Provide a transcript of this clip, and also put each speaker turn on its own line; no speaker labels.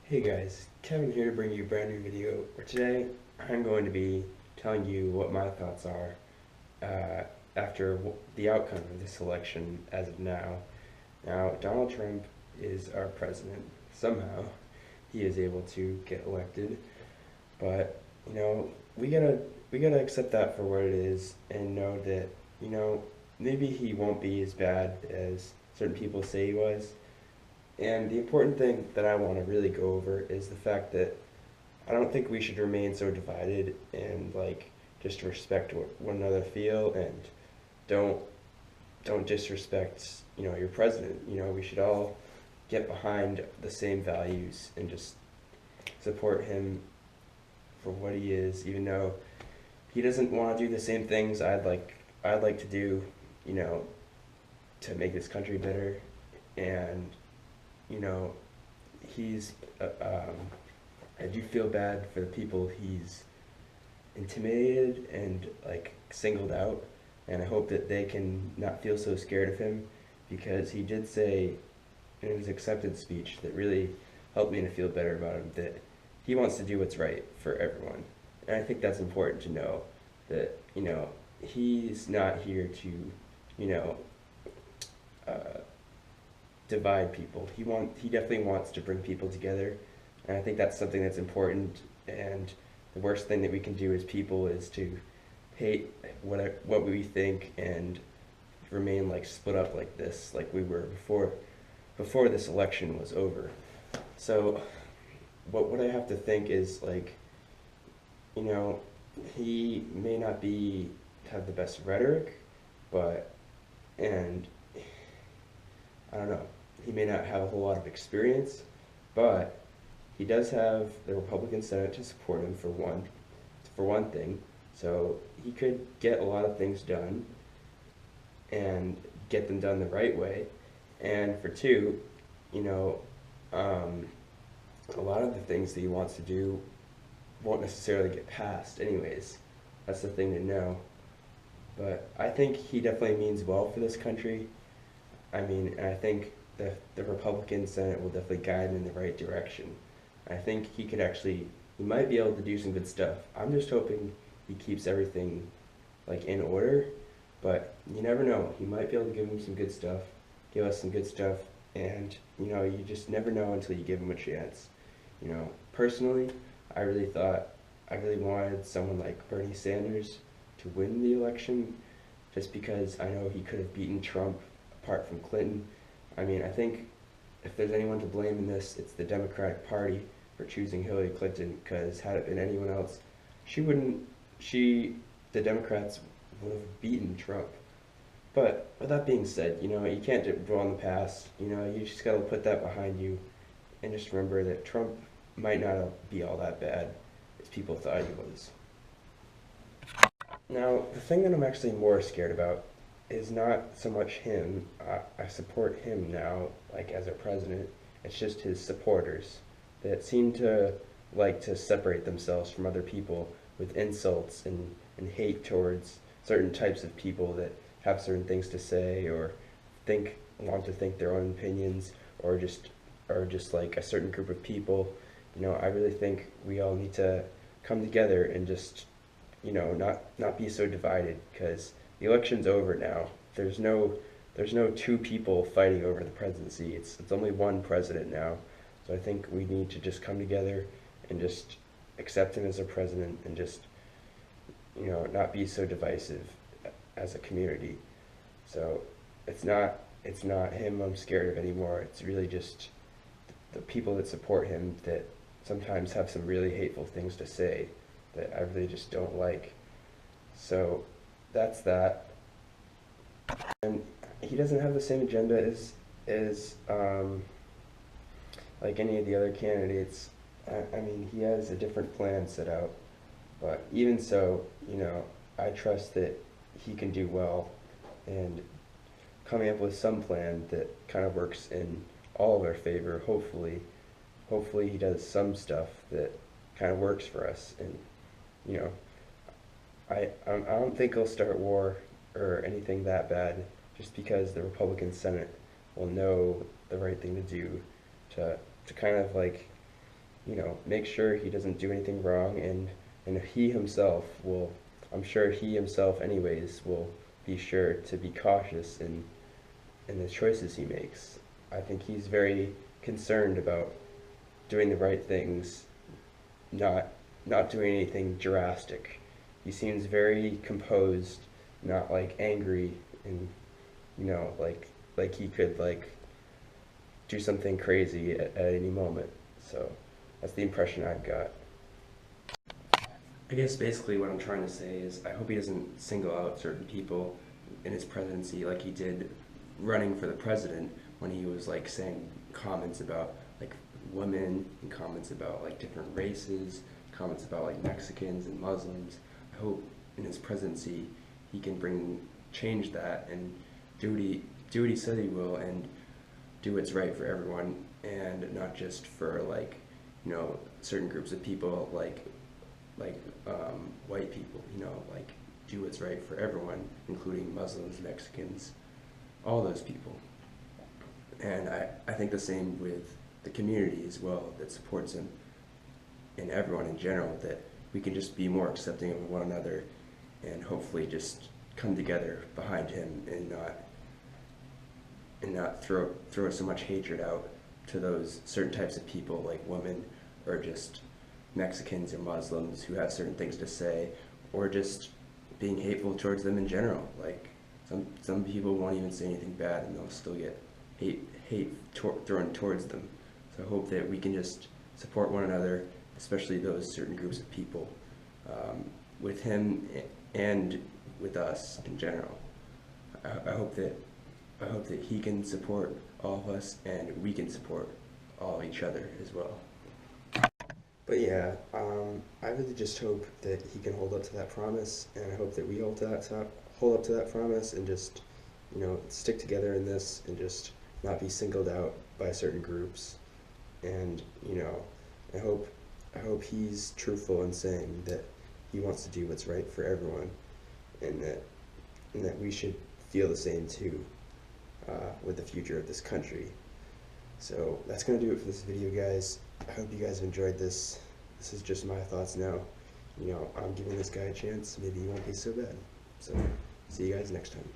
Hey guys, Kevin here to bring you a brand new video. Where today I'm going to be telling you what my thoughts are after the outcome of this election as of now. Now, Donald Trump is our president. Somehow, he is able to get elected, but we gotta we gotta accept that for what it is and know that you know maybe he won't be as bad as certain people say he was. And the important thing that I want to really go over is the fact that I don't think we should remain so divided and just respect what one another feel and don't don't disrespect your president. We should all get behind the same values and just support him for what he is, even though he doesn't want to do the same things I'd like to do, you know, to make this country better. And you know, he's I do feel bad for the people he's intimidated and singled out, and I hope that they can not feel so scared of him because he did say in his acceptance speech that really helped me to feel better about him that he wants to do what's right for everyone. And I think that's important to know that, he's not here to, you know, uh, divide people. He definitely wants to bring people together, and I think that's something that's important. And the worst thing that we can do as people is to hate what we think and remain split up like this, like we were before this election was over. So what I have to think is you know he may not be have the best rhetoric, but and I don't know. He may not have a whole lot of experience, but he does have the Republican Senate to support him for one thing. So he could get a lot of things done and get them done the right way. And for two, you know, um, a lot of the things that he wants to do won't necessarily get passed anyways. That's the thing to know. But I think he definitely means well for this country. I mean, and I think the Republican Senate will definitely guide him in the right direction. I think he might be able to do some good stuff. I'm just hoping he keeps everything in order, but you never know. He might be able to give us some good stuff, and you just never know until you give him a chance. Personally, I really wanted someone like Bernie Sanders to win the election, just because I know he could have beaten Trump apart from Clinton. I mean, I think if there's anyone to blame in this, it's the Democratic Party for choosing Hillary Clinton. Because had it been anyone else, she wouldn't. The Democrats would have beaten Trump. But with that being said, you can't dwell on the past. You just gotta put that behind you, and just remember that Trump might not be all that bad as people thought he was. Now, the thing that I'm actually more scared about is not so much him. I support him now, as a president. It's just his supporters that seem to like to separate themselves from other people with insults and hate towards certain types of people that have certain things to say or want to think their own opinions or just like a certain group of people. I really think we all need to come together and just not be so divided because the election's over now. There's no two people fighting over the presidency. It's only one president now. So I think we need to just come together and just accept him as our president and just not be so divisive as a community. So it's not him I'm scared of anymore. It's really just the people that support him that sometimes have some really hateful things to say that I really just don't like. So that's that. And he doesn't have the same agenda as like any of the other candidates. I mean, he has a different plan set out, but even so, I trust that he can do well and coming up with some plan that kind of works in all of our favor. Hopefully he does some stuff that kind of works for us, and you know, I don't think he'll start war or anything that bad, just because the Republican Senate will know the right thing to do to kind of make sure he doesn't do anything wrong, and he himself will, I'm sure he himself anyways will be sure to be cautious in the choices he makes. I think he's very concerned about doing the right things, not not doing anything drastic. He seems very composed, not like angry, and like he could like do something crazy at any moment. So that's the impression I've got. I guess basically what I'm trying to say is I hope he doesn't single out certain people in his presidency like he did running for the president, when he was like saying comments about like women and comments about like different races, comments about like Mexicans and Muslims. I hope in his presidency he can change that and do what he said he will, and do what's right for everyone, and not just for like certain groups of people like white people. Like do what's right for everyone, including Muslims, Mexicans, all those people. And I think the same with the community as well that supports him, and everyone in general, that we can just be more accepting of one another and hopefully just come together behind him, and not throw so much hatred out to those certain types of people like women, or just Mexicans or Muslims who have certain things to say, or just being hateful towards them in general. Like some people won't even say anything bad and they'll still get hate thrown towards them. So I hope that we can just support one another, especially those certain groups of people, with him and with us in general. I hope that he can support all of us, and we can support all each other as well. But yeah, I really just hope that he can hold up to that promise, and I hope that we hold up to that promise, and just stick together in this, and just not be singled out by certain groups. And I hope he's truthful in saying that he wants to do what's right for everyone, and that we should feel the same too, with the future of this country. So that's going to do it for this video, guys. I hope you guys enjoyed this. This is just my thoughts now. I'm giving this guy a chance. Maybe he won't be so bad. So see you guys next time.